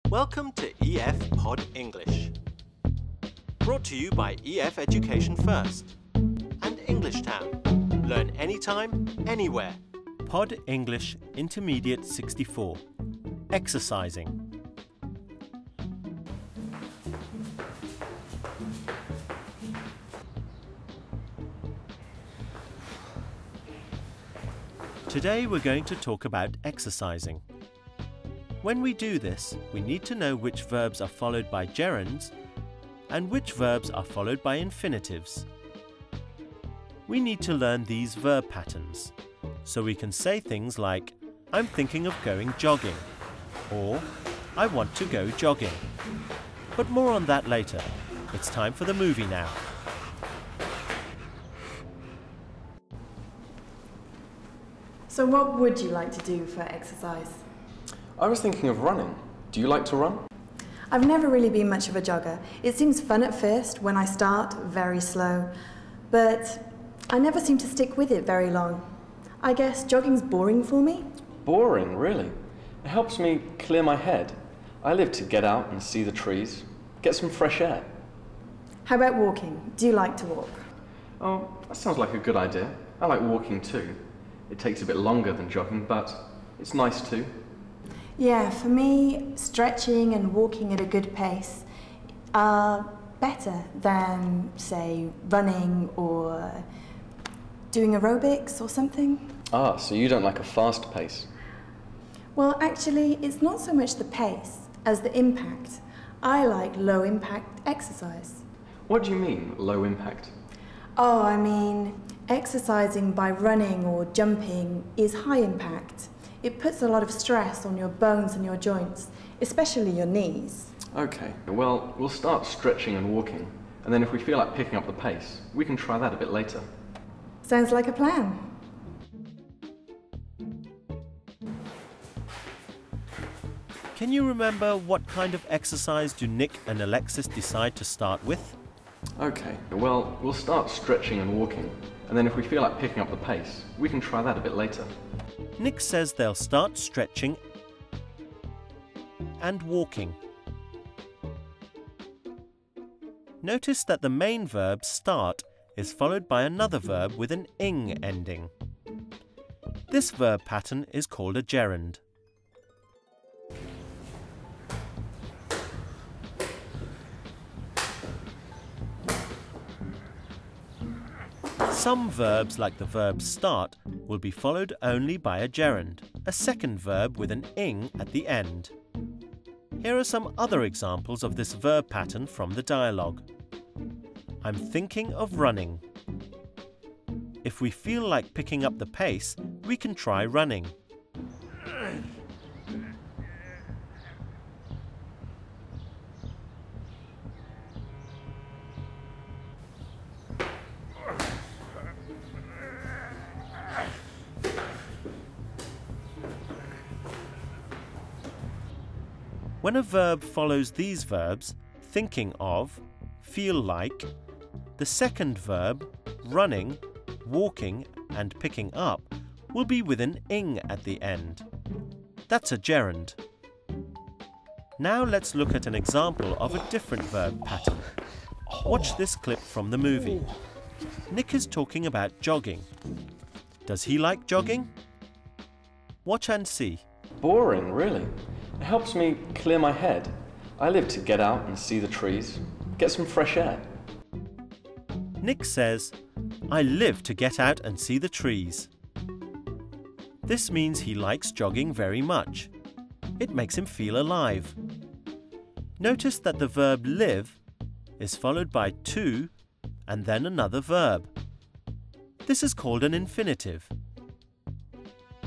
Welcome to EF Pod English. Brought to you by EF Education First and English Town. Learn anytime, anywhere. Pod English Intermediate 64. Exercising. Today we're going to talk about exercising. When we do this, we need to know which verbs are followed by gerunds and which verbs are followed by infinitives. We need to learn these verb patterns, so we can say things like, I'm thinking of going jogging, or I want to go jogging. But more on that later. It's time for the movie now. So what would you like to do for exercise? I was thinking of running. Do you like to run? I've never really been much of a jogger. It seems fun at first when I start, very slow, but I never seem to stick with it very long. I guess jogging's boring for me. Boring, really? It helps me clear my head. I live to get out and see the trees, get some fresh air. How about walking? Do you like to walk? Oh, that sounds like a good idea. I like walking too. It takes a bit longer than jogging, but it's nice too. Yeah, for me, stretching and walking at a good pace are better than, say, running or doing aerobics or something. Ah, so you don't like a fast pace? Well, actually, it's not so much the pace as the impact. I like low-impact exercise. What do you mean, low impact? Oh, I mean, exercising by running or jumping is high impact. It puts a lot of stress on your bones and your joints, especially your knees. Okay, well, we'll start stretching and walking, and then if we feel like picking up the pace, we can try that a bit later. Sounds like a plan. Can you remember what kind of exercise do Nick and Alexis decide to start with? Okay, well, we'll start stretching and walking, and then if we feel like picking up the pace, we can try that a bit later. Nick says they'll start stretching and walking. Notice that the main verb start is followed by another verb with an ing ending. This verb pattern is called a gerund. Some verbs, like the verb start, will be followed only by a gerund, a second verb with an ing at the end. Here are some other examples of this verb pattern from the dialogue. I'm thinking of running. If we feel like picking up the pace, we can try running. When a verb follows these verbs, thinking of, feel like, the second verb, running, walking and picking up, will be with an ing at the end. That's a gerund. Now let's look at an example of a different verb pattern. Watch this clip from the movie. Nick is talking about jogging. Does he like jogging? Watch and see. Boring, really? It helps me clear my head. I live to get out and see the trees, get some fresh air. Nick says, I live to get out and see the trees. This means he likes jogging very much. It makes him feel alive. Notice that the verb live is followed by to and then another verb. This is called an infinitive.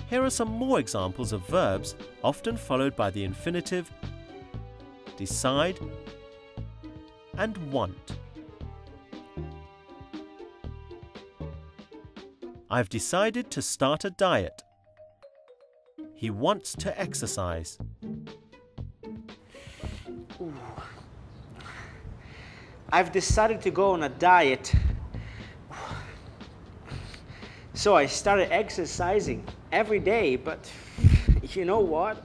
Here are some more examples of verbs often followed by the infinitive decide and want. I've decided to start a diet. He wants to exercise. I've decided to go on a diet. So I started exercising every day, but you know what?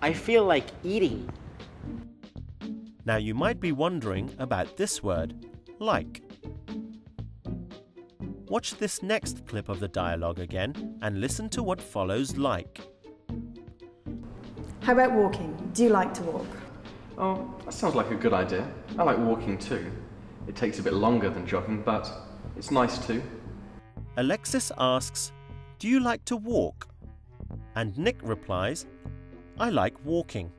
I feel like eating. Now you might be wondering about this word, like. Watch this next clip of the dialogue again and listen to what follows like. How about walking? Do you like to walk? Oh, that sounds like a good idea. I like walking too. It takes a bit longer than jogging, but it's nice too. Alexis asks, do you like to walk? And Nick replies, I like walking.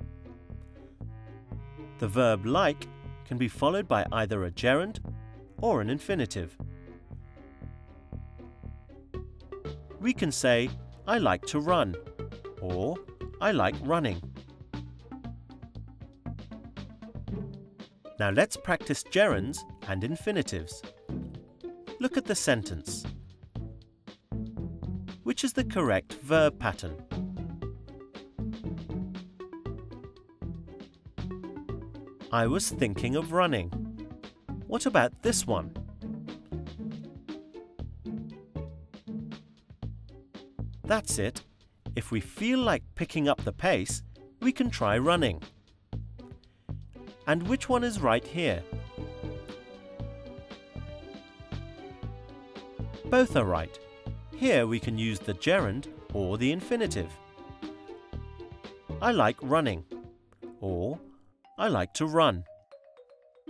The verb like can be followed by either a gerund or an infinitive. We can say, I like to run, or I like running. Now let's practice gerunds and infinitives. Look at the sentence. Which is the correct verb pattern? I was thinking of running. What about this one? That's it. If we feel like picking up the pace, we can try running. And which one is right here? Both are right. Here we can use the gerund or the infinitive. I like running, or I like to run.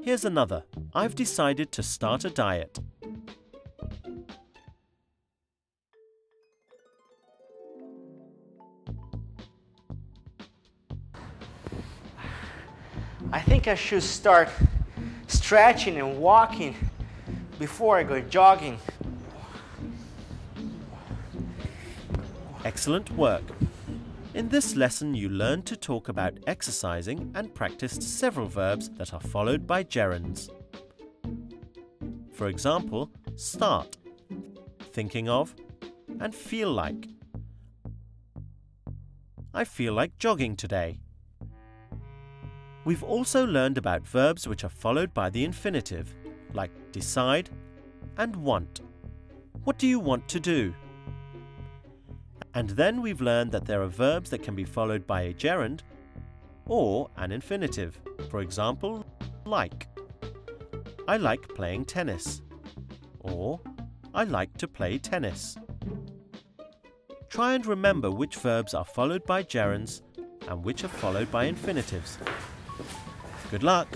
Here's another. I've decided to start a diet. I think I should start stretching and walking before I go jogging. Excellent work! In this lesson you learned to talk about exercising and practiced several verbs that are followed by gerunds. For example, start, thinking of, and feel like. I feel like jogging today. We've also learned about verbs which are followed by the infinitive, like decide and want. What do you want to do? And then we've learned that there are verbs that can be followed by a gerund or an infinitive. For example, like. I like playing tennis. Or, I like to play tennis. Try and remember which verbs are followed by gerunds and which are followed by infinitives. Good luck!